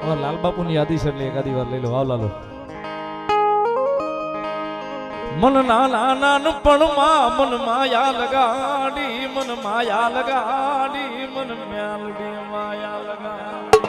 લાલ બાપુ ની યાદી છે એટલે એકાદી વાર લઈ લો. આવ લાલો. મન નાના નાનપણમાં મન માયા લગાડી, મન માયા લગાડી, મન મ્યાલડી માયા લગાડી.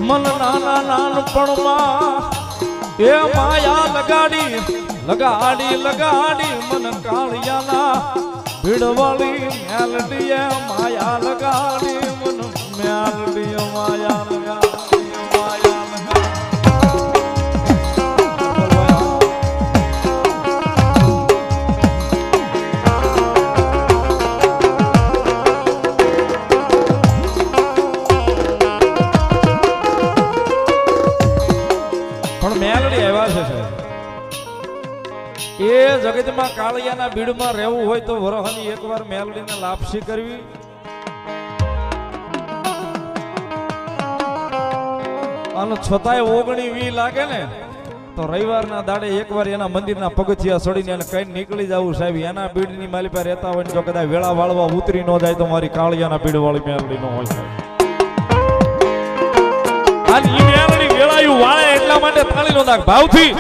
મન નાના નાનપણમાં એ માયા લગાડી લગાડી લગાડી, મન કાળિયાના ભીડવાળી મેલડીએ માયા લગાડી, મન મેલડીએ માયા લગાડી માયા લગાડી. એ જગતમાં કાળિયાના બીડમાં રહેવું હોય તો વરહની એકવાર મેલડીને લાપસી કરવી. અને છતાંય ઓગણી વી લાગે ને તો રવિવારના દાડે એકવાર એના મંદિરના પગથિયા ચડીને એને કઈ નીકળી જવું સાહેબ. એના બીડની માલી પર રહેતા હોય ને જો કદાચ વેળા વાળવા ઉતરી ન જાય તો મારી કાળિયાના બીડ વાળી મેલડી ન હોય સાહેબ. અને ઈ મેલડી વેળાયું વાળે એટલા માટે તાળી નો દાગ ભાવથી.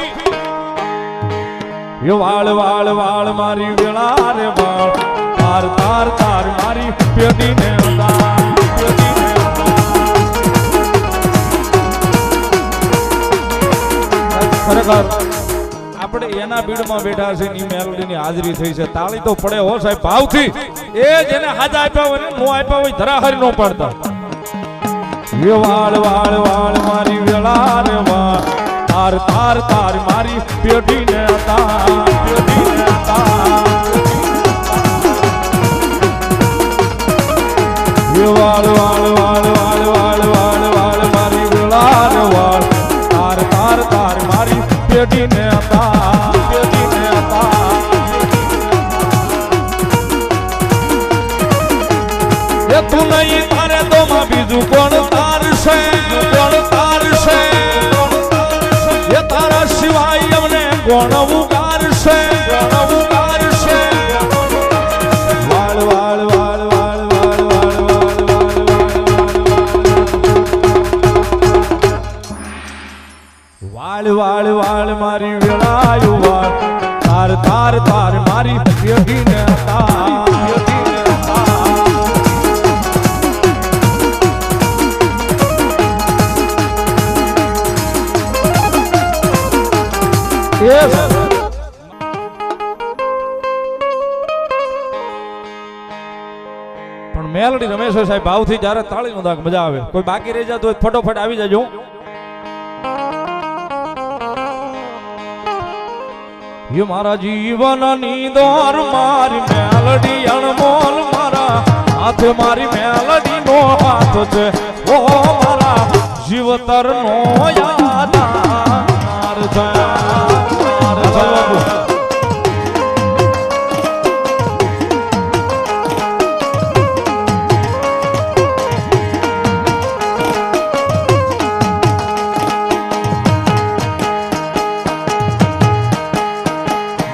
વાળ વાળ વાળ મારી વેળા રે વાળ, તાર તાર તાર મારી પેટીને ખરેખર આપણે એના બીડમાં બેઠા છે ની મેલોડીની હાજરી થઈ છે. તાળી તો પડે હો સાહેબ ભાવથી. એ જેને હાજા આપ્યા હોય ને નો આપ્યા હોય ધરાહરી નો પડતા. વાળ વાળ વાળ મારી વેળા રે વાળ, તાર તાર તાર મારી પેટીને તાર પેટીને તાર. વાળ વાળ વાળ વાળ વાળ વાળ વાળ મારી વેળા રે વાળ, તાર તાર તાર મારી પેટીને તાર પેટીને તાર. એ તું નહીં તારે તો માં બીજું કોણ તારશે, કોણ તારશે? તારા સિવાય અમને કોણ ઉગારશે, કોણ ઉગારશે? વાળ વાળ વાળ વાળ વાળ વાળ વાળ વાળ વાળ વાળ વાળ મારી વેળાયું વાળ, તાર તાર તાર મારી પેઢીને તાર પેઢીને તાર. પણ મેલડી રમેશ સાહેબ ભાવથી જયારે તાળી નો દાગ મજા આવે. કોઈ બાકી રહી જતું હોય ફટોફટ આવી જજો. ये मारा जीवन नीदोर मारी मेलडी अनमोल मारा हाथ मारी मेलडी नो हाथ छे ओ मारा जीवतर नो यादार छे.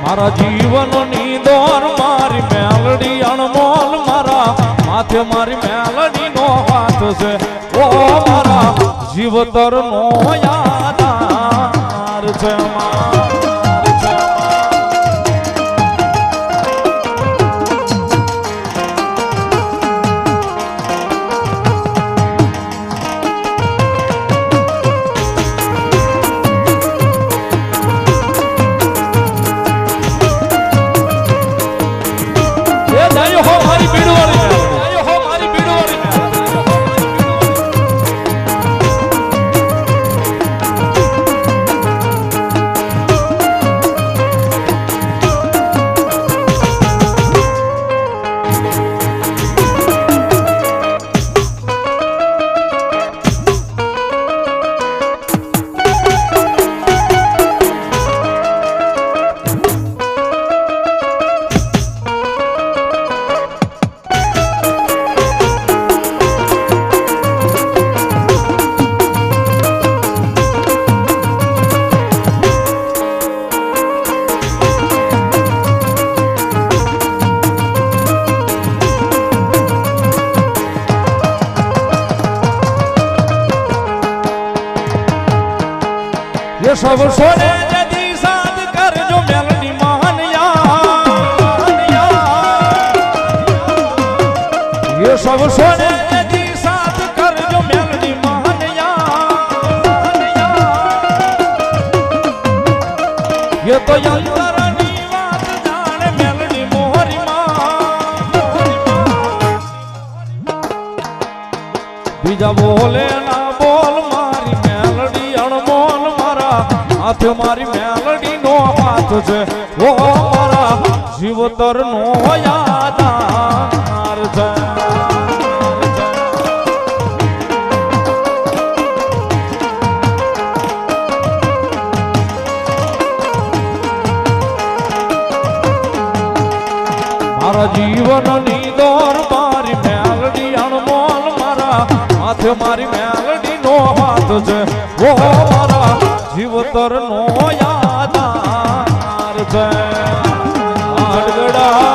मारा जीवन नीदोर मारी मेलडी अनमोल मारा माथे मारी मेलडी नो हाथ से ओ मारा जीवतर नो यादार छे. સૌ સોને જદી સાદ કરજો મેલડી માનયા એ સૌ સોને જદી સાદ કરજો મેલડી માનયા એ તો અંતરની વાત જાણે મેલડી મોહરી માં બીજા બોલે ના બોલ મારી મેલડી અણમોલ મારા હાથ મારી મેલડી નો હાથ છે ઓ મારા જીવતર નો યાદાર છે મારા જીવનની દોર મારી મેલડી અણમોલ મારા હાથ મારી મેલડી નો હાથ છે ઓ મારા જીવતર નો યાદાર છે આડગડા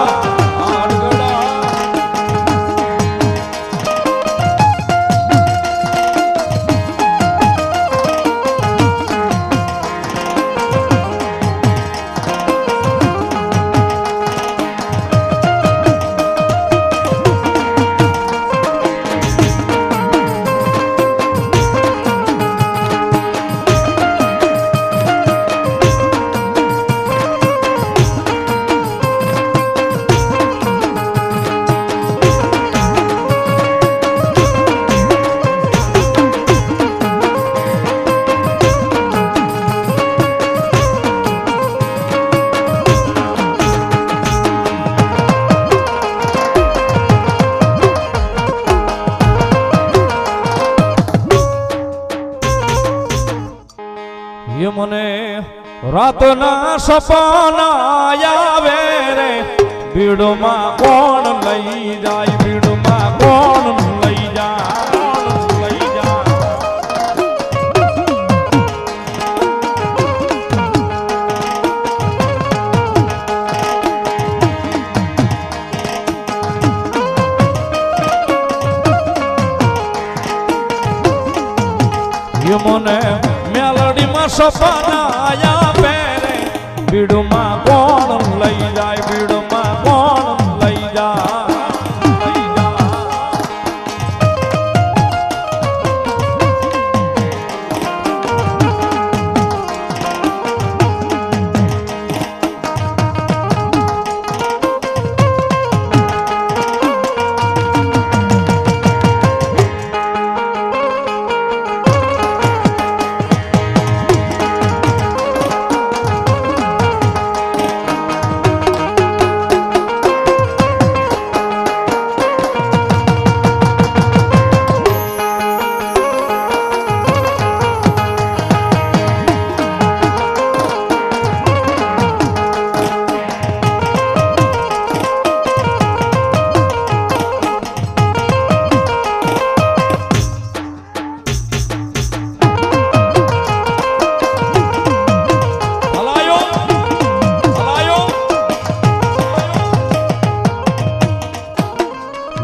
મને રાતના સપના આવે રે ભીડમાં કોણ લઈ જાય ભીડમાં કોણ લઈ જાય મને મેલડીમાં સપના આવે રે ભીડમાં કોણ લઈ જાય ભીડમાં કોણ લઈ જાય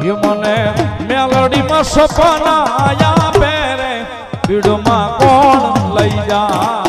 મને મેલડીમાં સપના આવે રે ભીડમાં કોણ લઈ જા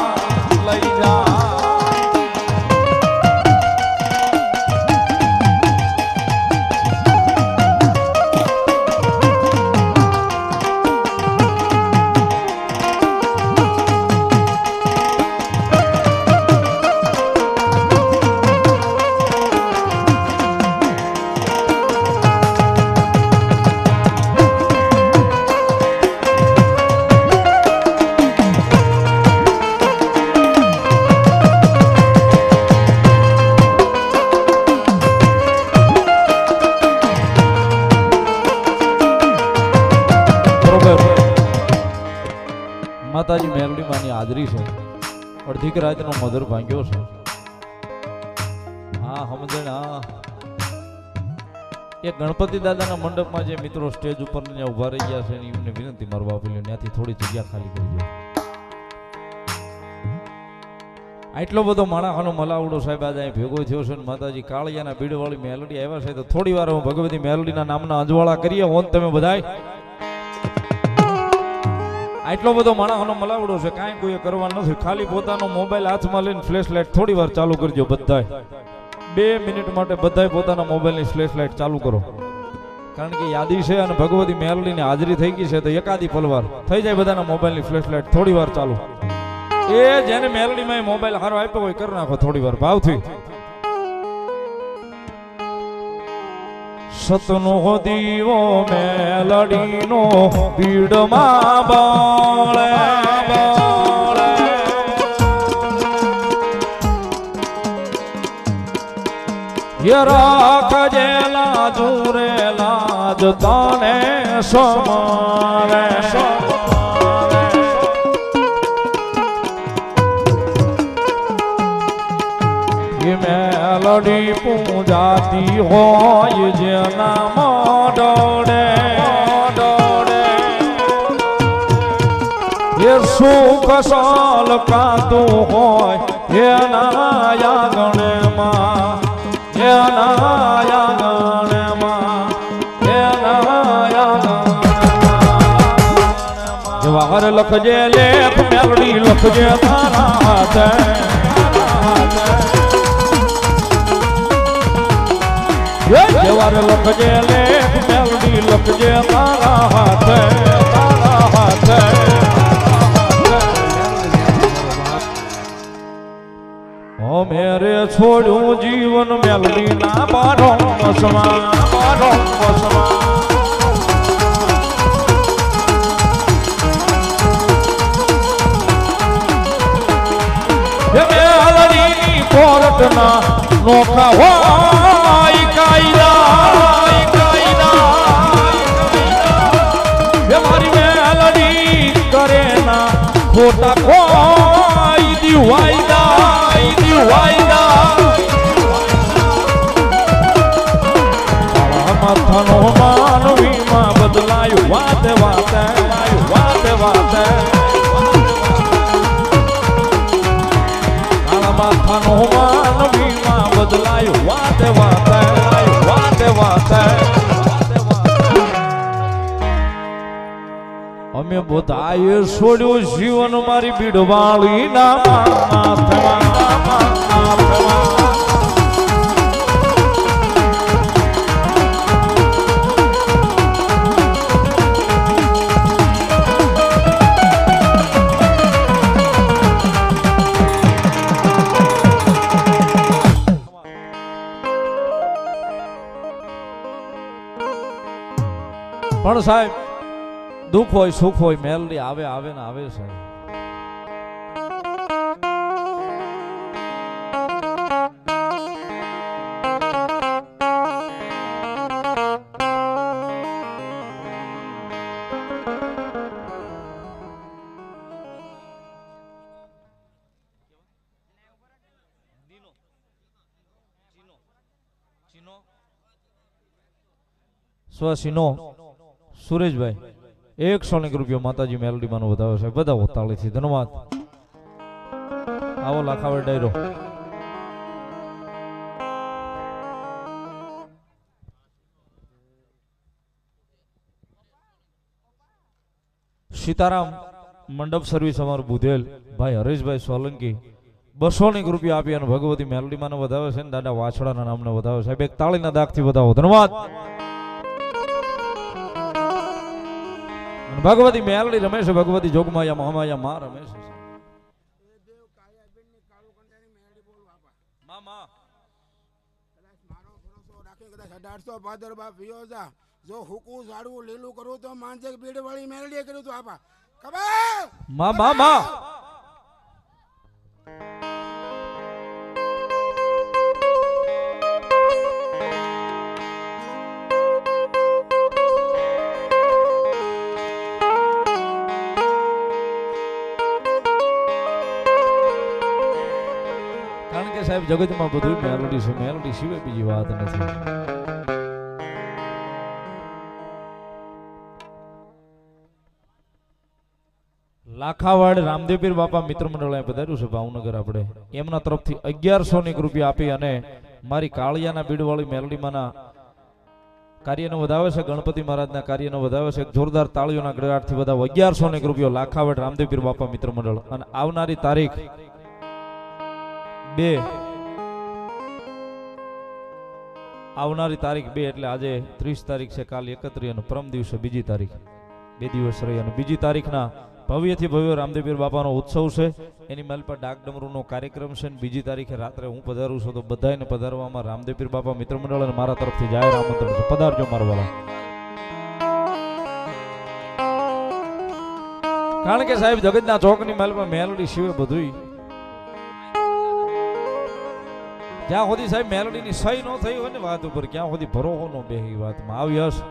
માતાજી મેલડી માની હાજરી છે અડધીક રાતનો મધર ભાંગ્યો છે હા સમજણ હા એ ગણપતિ દાદાના મંડપમાં જે મિત્રો સ્ટેજ ઉપર ઉભા રહી ગયા છે એમને વિનંતી મારવા આપેલી ત્યાંથી થોડી જગ્યા ખાલી કરી દો આટલો બધો માણસનો મલાવડો સાહેબ આજે અહીં ભેગો થયો છે માતાજી કાળિયાના બીડવાળી મેલડી આવ્યા છે તો થોડી વાર હું ભગવતી મેલડીના નામના અંજવાળા કરીએ ઓન તમે બધાય આટલો બધો માણસનો મલાવડો છે, કાંઈ કોઈ કરવાનું નથી. ખાલી પોતાનો મોબાઈલ હાથમાં લઈને ફ્લેશ લાઇટ થોડી વાર ચાલુ કરજો બધાય. 2 મિનિટ માટે બધાય પોતાના મોબાઈલની ફ્લેશ લાઇટ ચાલુ કરો. કારણ કે યાદી છે અને ભગવતી મેલડીની હાજરી થઈ ગઈ છે, તો એકાદી પલવાર થઈ જાય બધાના મોબાઈલની ફ્લેશ લાઇટ થોડી વાર ચાલુ. એ જેને મેલડીમાં મોબાઈલ હારો આપ્યો હોય કરી નાખો થોડી વાર ભાવથી. સતનો દીવો મેલડીનો પીડમાં બાળે રાખજે લાજુ રે લાજ તને સમારે. મેલડી પૂજાતી હોય જેના મોડોડે એ સુખ સાલ કાતું હોય એના આંગણેમાં જવાહર લખજે લેખ મેલડી લખજે તારા હાથે. જવાહર લખજે લેખ મેલડી લખજે તારા હાથે તારા હાથે. મેરે છોડ્યું જીવન મેલડી ના બારો વસમાં બારો વસમાં. મેલડી કોર્ટ ના નોખા હોય કાયદા મારી મેલડી કરે ના ખોટા કોઈ દિવાયદા માથાનો માનવીમાં બદલાયું વાતે વાતે વાતે વાતે. માથાનો માનવીમાં બદલાયું વાતે વાતે વાતે વાતે. અમે બધાએ છોડ્યું જીવન મારી બીડવાળી ના માથમાં. પણ સાહેબ દુઃખ હોય સુખ હોય મેલડી આવે આવે ને આવે છે. સ્વસીનો સુરેશભાઈ 100 રૂપિયા માતાજી મેલડી માનો વધાવે છે. બધા તાળીથી ધન્યવાદ. આવો લાખાવે ડાયરો. સીતારામ મંડપ સર્વિસ અમારું બુધેલ ભાઈ હરેશભાઈ સોલંકી 200 રૂપિયા આપી અને ભગવતી મેલડી માનો વધાવે છે ને દાદા વાછડાના નામને વધાવે છે. એક તાળીના દાગથી વધાવો. ધન્યવાદ. ભગવતી મેલડી રમે છે. ભગવતી જોગમાયા મહામાયા માં રમે છે. જો હુકુ ઝાડવું લીલું કરું તો માંજે બીડ વાળી મેલડી કર્યું તો આપા માં માં માં. કારણ કે સાહેબ જગતમાં બધું મેલડી છે. મેલડી સિવાય બીજી વાત નથી. લાખાવાડ રામદેવપીર બાપા મિત્ર મંડળ પધાર્યું છે ભાવનગર. આપણે એમના તરફથી 1100 રૂપિયા આપી અને મારી કાળિયાના બીડવાળી મેલડીમાંના કાર્યનો વધાવે છે, ગણપતિ મહારાજના કાર્યનો વધાવે છે. જોરદાર તાળીઓના ગડગડાટથી વધાવો. 1101 રૂપિયો લાખાવટ રામદેવ પીર બાપા મિત્ર મંડળ. અને આવનારી તારીખ 2 એટલે આજે 30 તારીખ છે, કાલ 31 અને પરમ દિવસે બીજી તારીખ, 2 દિવસ રહી. અને બીજી તારીખના ભવ્યથી ભવ્ય રામદેવ પીર બાપાનો ઉત્સવ છે. એની માલ પર ડાક ડમરૂનો કાર્યક્રમ છે. બીજી તારીખે રાત્રે હું પધારું છું, તો બધાને પધારવામાં રામદેવ પીર બાપા મિત્ર મંડળ અને મારા તરફથી જાહેર આમંત્રણ છે. પધારજો મારા વાલા. કારણ કે સાહેબ જગતના ચોકની માલ પર મેલોડી સિવાય બધું જ્યાં સુધી સાહેબ મેલોડીની સહી ન થઈ હોય ને વાત ઉપર, ક્યાં સુધી ભરોસો ન બેહી વાતમાં આવી હશે.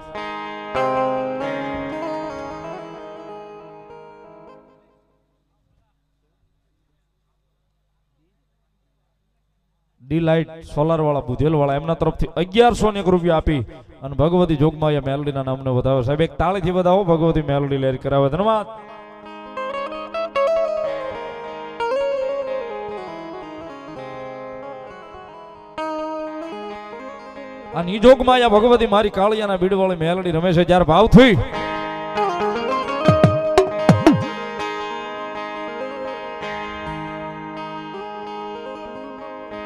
ડી લાઇટ સોલાર વાળા બુધેલ વાળા એમના તરફથી 1101 રૂપિયા આપી અને ભગવતી જોગમાયા મેલોડીના નામને વધાવો. સાહેબ એક તાળીથી વધાવો. ભગવતી મેલોડી લેર કરાવે. ધન્યવાદ. અને ઈ જોગમાયા ભગવતી મારી કાળિયાના બીડવાળી મેલોડી રમે છે જ્યારે ભાવ થઈ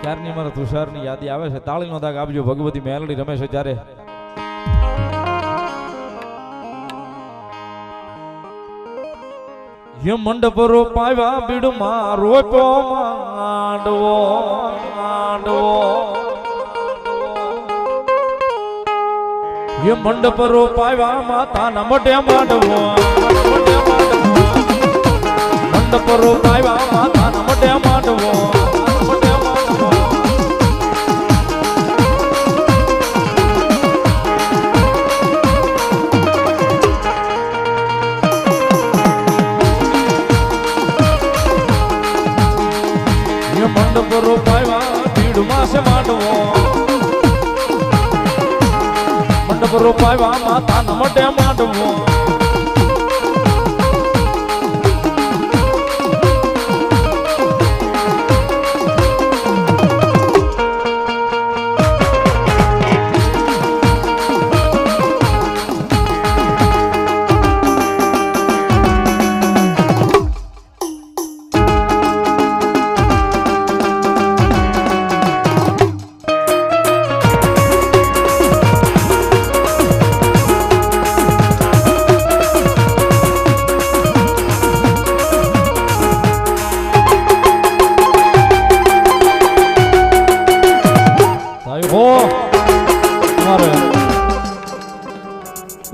ત્યારની મારા તુષારની યાદી આવે છે. તાળીનો દાગ આપજો. ભગવતી મેલોડી રમે છે ત્યારે મંડપ રોપાવ્યા બીડમાં રોપો માંડવો મંડપ રોપાવ્યા માતાના મોઢે માંડવો મંડપ રોપાવ્યા માતાના મોઢે માંડવો મંડપ રોપાવ્યા ભીડમાં છે માંડવો મંડપ રોપાવ્યા માતાના મોઢે માંડવો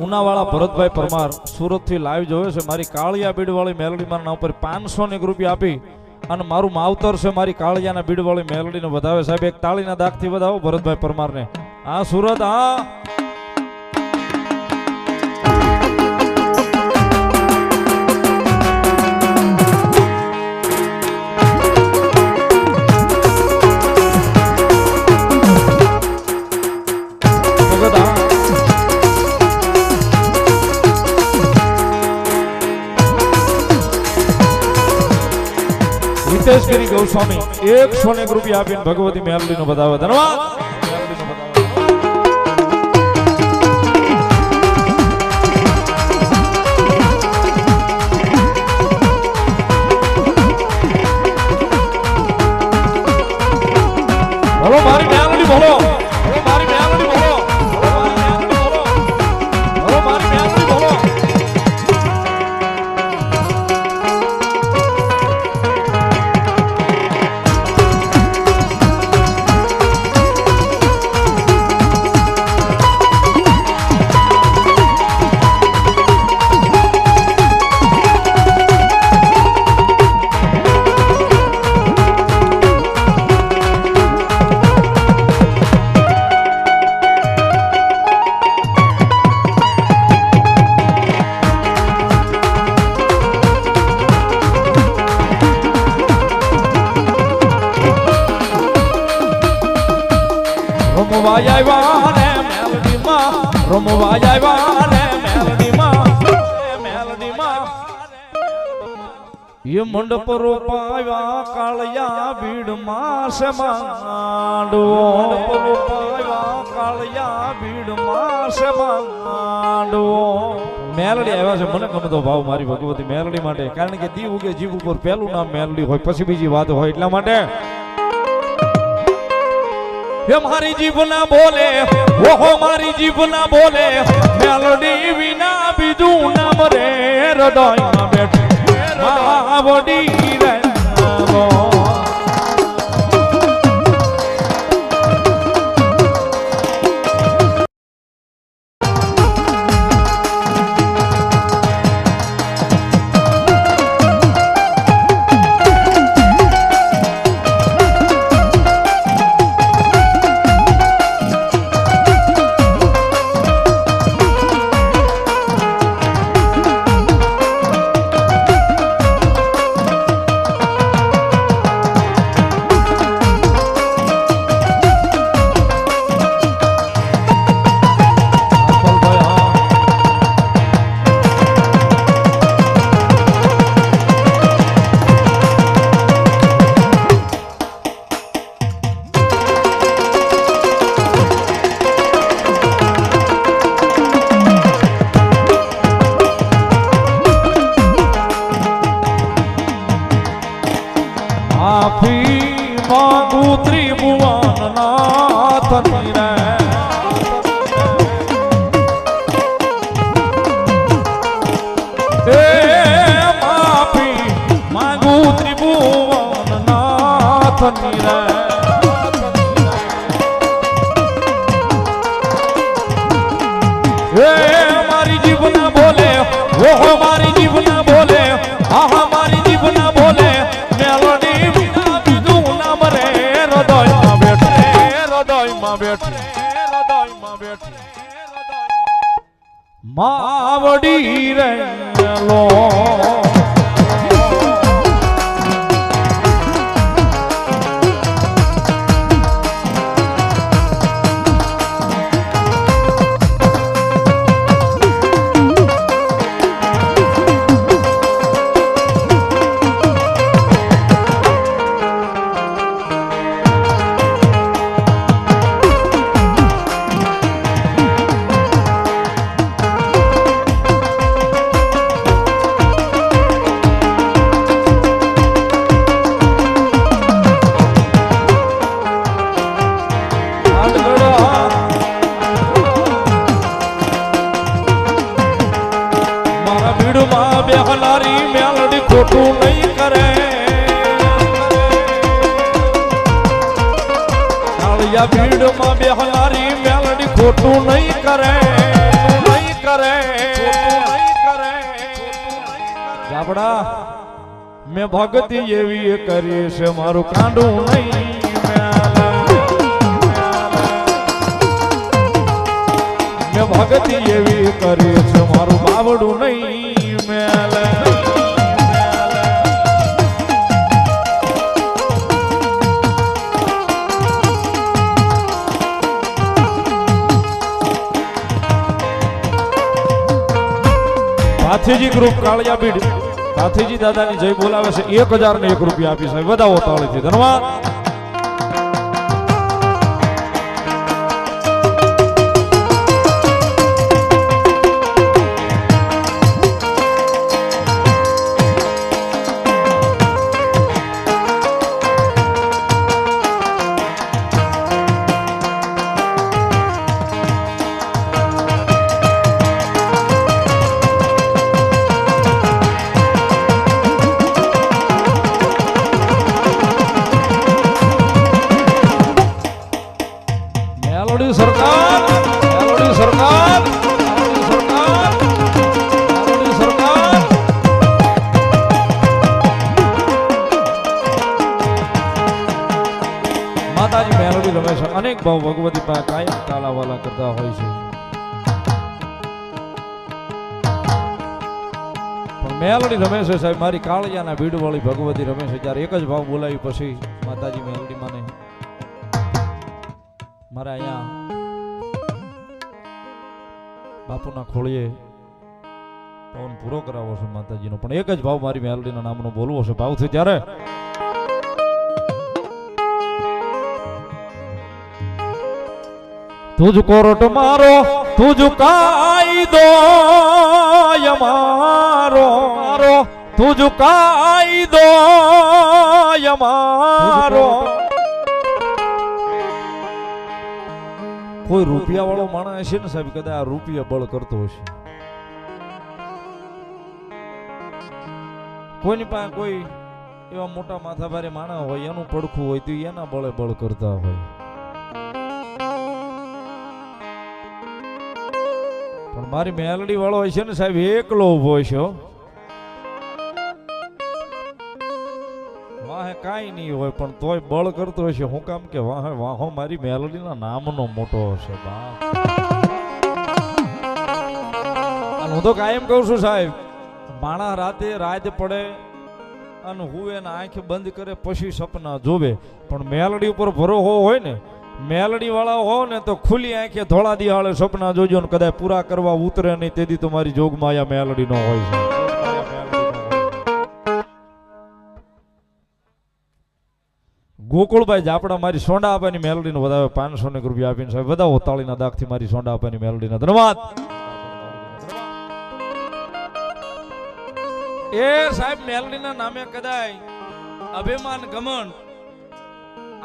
ઉનાવાળા ભરતભાઈ પરમાર સુરત થી લાઈવ જોયો છે. મારી કાળિયા બીડવાળી મેલોડી મારા ઉપર 501 રૂપિયા આપી અને મારું માવતર છે મારી કાળિયાના બીડવાળી મેલોડીને વધાવે. સાહેબ એક તાળીના દાગથી વધાવો ભરતભાઈ પરમારને. આ સુરત હા હિતેશગીરી ગૌસ્વામી 101 રૂપિયા આપીને ભગવતી મેલોડીનો બતાવે. ધન્યવાદ. બોલો મારી મેલોડી બોલો. મારી મેલોડી બોલો. મારી મેલોડી બોલો. ये मंडप रोपाया कालिया बीड़ मास मांडवो मंडप रोपाया कालिया बीड़ બીડમાં છે માંડવો. મેલડી આવ્યા છે મને ગમતો ભાવ મારી ભગવતી મેલડી માટે, કારણ કે દી ઉગે જીવ ઉપર પહેલું નામ મેલડી હોય, પછી બીજી વાત હોય, એટલા માટે હે મારી જીભ ના બોલે, ઓહો મારી જીભ ના બોલે, મેલડી વિના બીજું નામ રે હૃદયમાં બેઠી માવડી રે નાનો. માફી માંગુ ત્રિભુવન નાથની રે, માફી માંગુ ત્રિભુવન નાથની રે. મારી જીભ ના બોલે, ઓહો મારી જીભ ના બોલે, આહા મારી જીભ ના બોલે, મેલડી વિના બીજું નામ રે હૃદયમાં બેઠે, હૃદયમાં બેઠી, હૃદયમાં બેઠી માવડી રે લો. બેહલારી મેલડી ખોટું નહીં કરે, કાળિયા ભીડમાં બેહલારી મેલડી ખોટું નહીં કરે, નહીં કરે, નહીં કરે. જાબડા મેં ભક્તિ એવી કરી છે મારું કાંડું નહીં મેં ભક્તિ એવી કરી છે મારું બાવડું નહીં મેલે. હાથીજી ગ્રુપ કાળિયા બીડ હાથીજી દાદાની જય બોલાવે છે. 1001 રૂપિયા આપી છે, વધાવો તાળીથી ધન્યવાદ. મેલોડી સરકાર, મેલોડી સરકાર, મેલોડી સરકાર, મેલોડી સરકાર. માતાજી મેલોડી રમે છે, અનેક ભાવ ભગવતી પાસે કાયમ તાલાવાલા કરતા હોય છે, પણ મેલોડી રમે છે સાહેબ મારી કાળિયાના ભીડવાળી ભગવતી રમે છે. જ્યારે એક જ ભાવ બોલાવી પછી માતાજી મેલોડી માને મારા અહીંયા બાપુના ખોળીએ પવન પૂરો કરાવો છે માતાજીનો, પણ એક જ ભાવ મારી મેલડીના નામનો બોલવો છે ભાવથી. ત્યારે તુજ કોરટ મારો તુજ કાયદો અમારો તુજ કાયદો અમારો. કોઈ રૂપિયા વાળો માણસ હશે ને સાહેબ, કદાચ આ રૂપિયા બળ કરતો હશે. કોઈની પાસે કોઈ એવા મોટા માથાભારે માણસ હોય, એનું પડખું હોય તો એના બળે બળ કરતા હોય. પણ મારી મેલડી વાળો હશે ને સાહેબ, એકલો ઉભો હશે. વાહે કાંઈ નહીં હોય પણ તોય બળ કરતો હશે. હું કામ કે વાહે વાહો મારી મેલડીના નામનો મોટો હશે. હું તો કાયમ કહું છું સાહેબ, માણા રાતે રાત પડે અને હું એના આંખ બંધ કરે પછી સપના જોવે, પણ મેલડી ઉપર ભરોસો હોય ને, મેલડી વાળા હો ને તો ખુલ્લી આંખે ધોળા દિહાળે સપના જોજો ને કદાચ પૂરા કરવા ઉતરે નહીં તેથી તમારી જોગમાં આ મેલડી નો હોય છે. ગોકુળભાઈ જાપડા મારી સોંડા આપવાની મેલડીને વધાવે 500 રૂપિયા આપીને સાહેબ વધાવો તાળીના દાખથી મારી સોંડા આપવાની મેલડીને ધન્યવાદ. એ સાહેબ મેલડીના નામે કદાચ અભિમાન ઘમંડ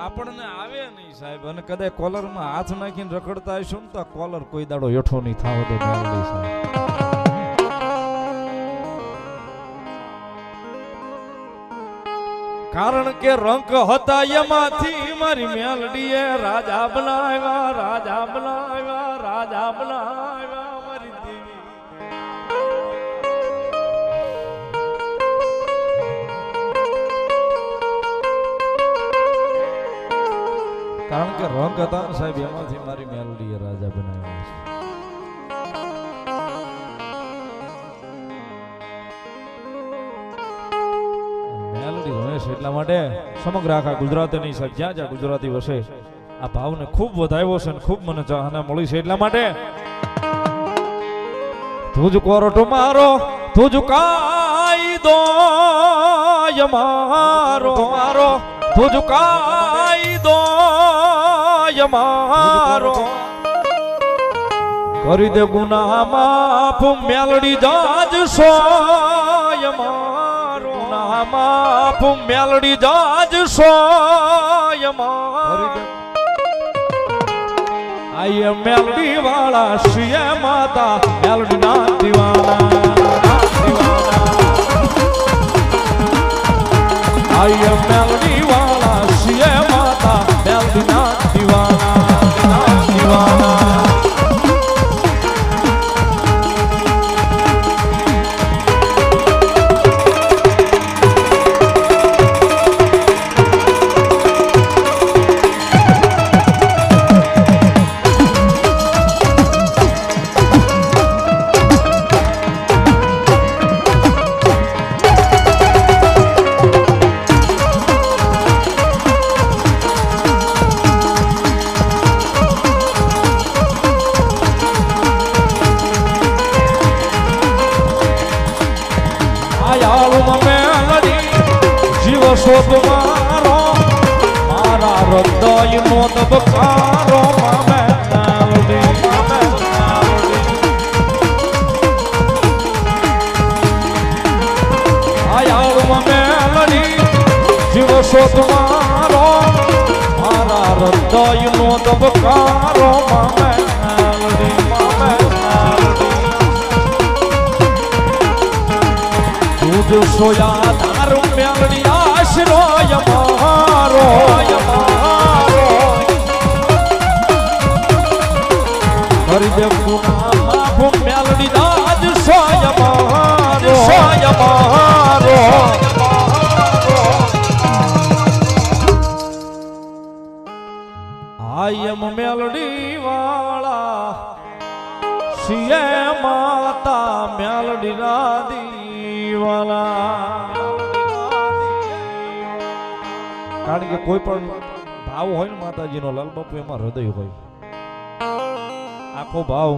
આપણને આવે નહીં સાહેબ, અને કદાચ કોલરમાં હાથ નાખીને રખડતા હશું ને તો કોલર કોઈ દાડો હેઠો નહીં થાવ દે મેલડી સાહેબ. કારણ કે રંક હતા એમાંથી મારી મેલડીએ રાજા બનાવ્યા, રાજા બનાવ્યા, રાજા બનાવ્યા મારી દેવી. કારણ કે રંગ હતા ને સાહેબ એમાંથી મારી મેલડીએ રાજા બનાવ્યા છે. મેલડી રમેશ એટલા માટે સમગ્ર આખા ગુજરાતી નહીં સાહેબ, જ્યાં જ્યાં ગુજરાતી વસે આ ભાવને ખૂબ વધાવ્યો છે અને ખૂબ મને ચાહના મળી છે. એટલા માટે તુજ કોરટ મારો તુજ કાયદો અમારો મારો તુજ કાયદો અમારો. કરી દે ગુનાહ માફ મેલડી જાજ સોય અમારો, ગુનાહ માફ મેલડી જાજ સોય અમારો. આયે મેલડી વાળા શ્રી માતા મેલડી ના દીવાના, આયે મેલડી વાળા શ્રી માતા મેલડી ના દીવાના, દીવાના. શોધ મારો મારા હૃદય નો ધબકારો મેલડી, આયાળમાં મેલડી જીવ શોધ મારો મારા હૃદય નો ધબકારો મેલડી, તુજ સોયા તારું મેલડી આશરો અમારો, કરી દે ગુનાહ માફ મેલડી દાજ સોય અમારો, સોય અમારો. આયમ મેલડી વાળા સિય માતા મેલડી ના દીવાના. કારણ કે કોઈ પણ ભાવ હોય ને માતાજીનો, લાલ બાપુ એમાં હૃદય હોય. આખો ભાવ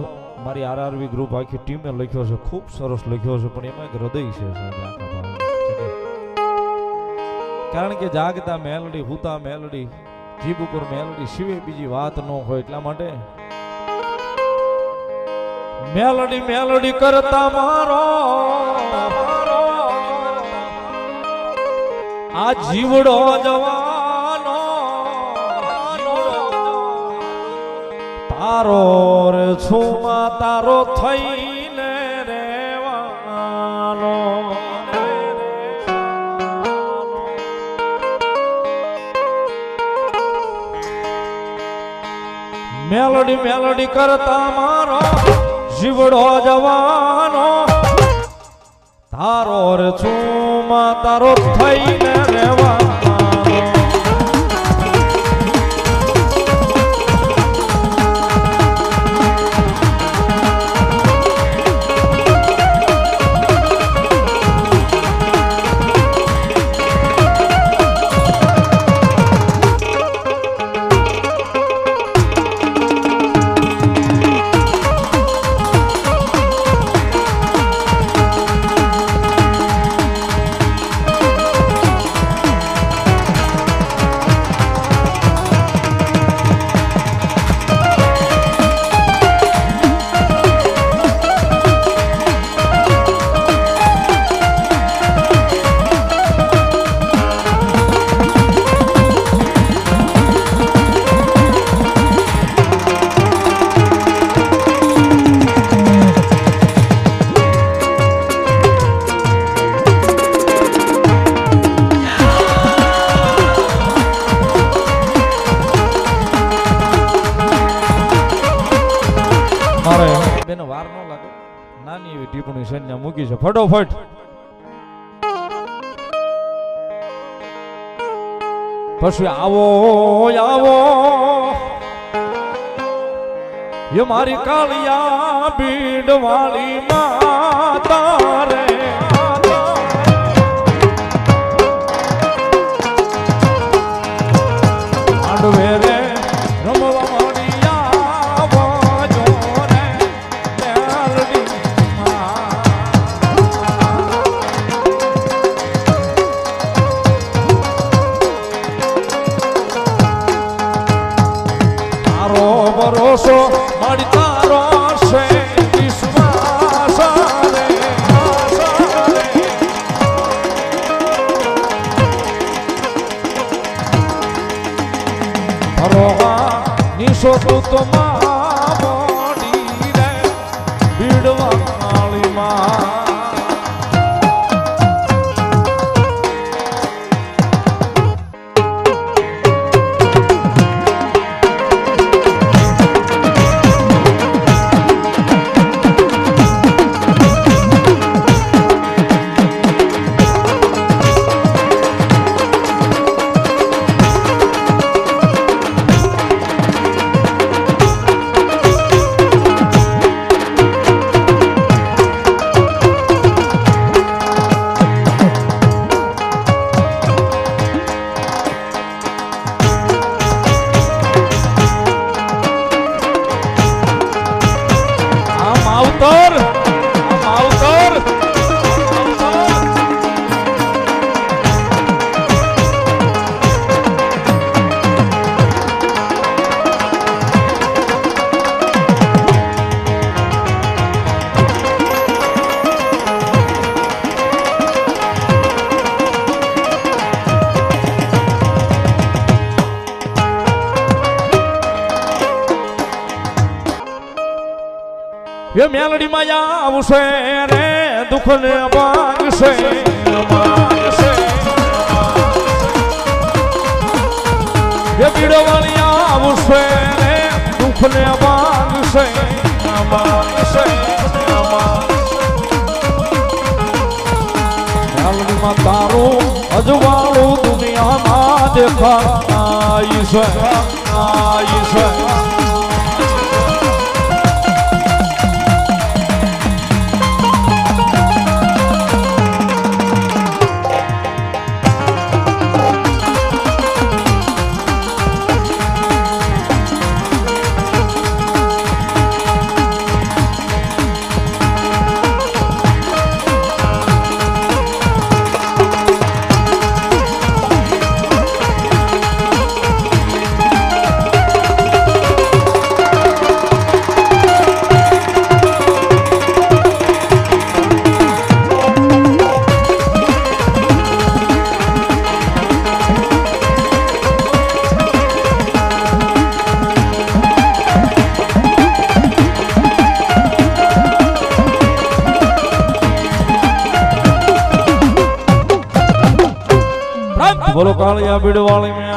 મારી આરઆરવી ગ્રુપ આખી ટીમે લખ્યો છે, ખૂબ સરસ લખ્યો છે, પણ એમાં એક હૃદય છે આખા ભાવ. કારણ કે જાગતા મેલડી, હુતા મેલડી, જીભ ઉપર મેલડી સિવાય બીજી વાત ન હોય. એટલા માટે મેલડી મેલડી કરતા મારો આ જીવડો જવાનો તારો રે છુમા તારો થઈને રેવાનો મેલડી મેલડી કરતા મારો જીવડો જવાનો તારો રે છુમા તારો થઈને રેવાનો બેનો વાર ન લાગે નાની એવી ટીપણી સૈન્ય મૂકી છે ફટોફટ પછી આવો આવો એ મારી કાળિયા બીડ વાળી માતા રે આડવે રે રમવા ભરોસો મારી તારો છે વિશ્વાસ રે ભરોવા નિશો તું તો મોડી રે ભીડવા કાળીમાં એ મેલડી માં આવશે રે દુઃખ ને ભાગશે એ પીડો વાળી આવશે રે દુઃખ ને ભાગશે મેલડી માં તારું અજવાળું દુનિયામાં દેખાય છે બોલો કાળિયા બીડ વાળી